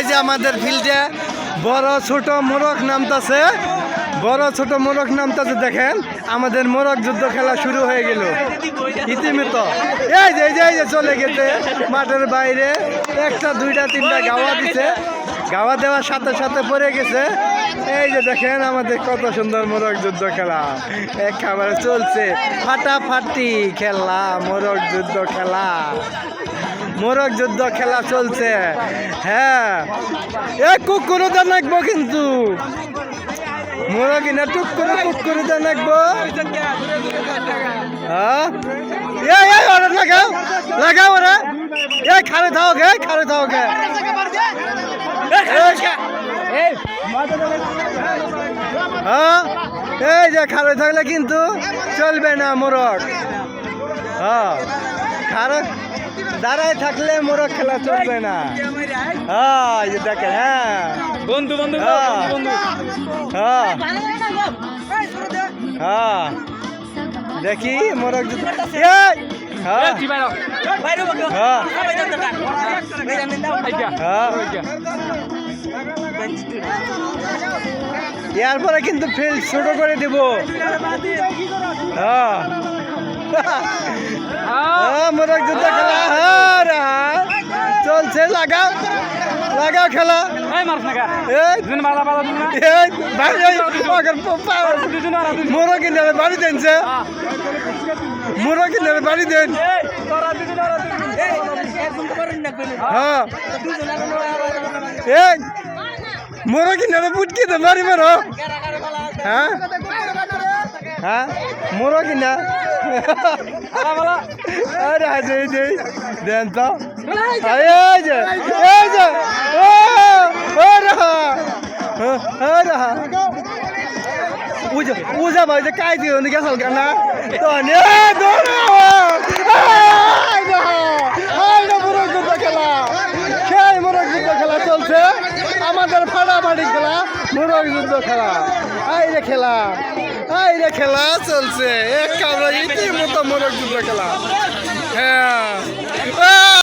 যে আমাদের ফিল্ডে বড় ছোট মোরগ নামতাছে, বড় ছোট মোরগ নামতাছে। দেখেন আমাদের মোরগ যুদ্ধ খেলা শুরু হয়ে গেল ইতিমধ্যে। এই যে চলে গেছে মাঠের বাইরে, একটা দুইটা তিনটা গাওয়া দিছে, গাওয়া দেওয়ার সাথে সাথে পড়ে গেছে। এই যে দেখেন আমাদের কত সুন্দর মোরগ যুদ্ধ খেলা একেবারে চলছে, ফাটাফাটি খেলা, মোরগ যুদ্ধ খেলা, মোরগ যুদ্ধ খেলা চলছে। হ্যাঁ, এ কুকুরও জানাকবো কিন্তু মোরগ না টুক করে জানাকবো। হ্যাঁ, ওরা লাগাও ওরা, খারে থাও গে, খারে থাও গে। হ্যাঁ, এই যে খারে থাকলে কিন্তু চলবে না মোরগ। হ্যাঁ, খারে দাঁড়ায় থাকলে মোরগ খেলা চলবে না। হ্যাঁ, এই দেখেন, হ্যাঁ বন্ধু বন্ধু হ্যাঁ হ্যাঁ, দেখি মোরগ যুদ্ধ। এরপরে কিন্তু ফিল্ড ছোট করে দিব। মোরগ যুদ্ধ খেলা চলছে, লাগাও লাগাও খেলা। মোরগ কিনে বাড়ি দেনছে, মোরগ কিনে বাড়ি দেন। হ্যাঁ, মোরগ কিনে পুটকি তো মারি মারো। হ্যাঁ হ্যাঁ, মোরগ কিনা আরে দেন তো। উজা ভাই যে কাই দিও গেছাল কেনা তো মোরগ যুদ্ধ খেলা, সেই মোরগ যুদ্ধ খেলা চলছে আমাদের ফাটাফাটি খেলা, মোরগ যুদ্ধ খেলা। আইরে খেলা, আইরে খেলা চলছে একেবারে ইতিমধ্যে মোরগ যুদ্ধ খেলা। হ্যাঁ,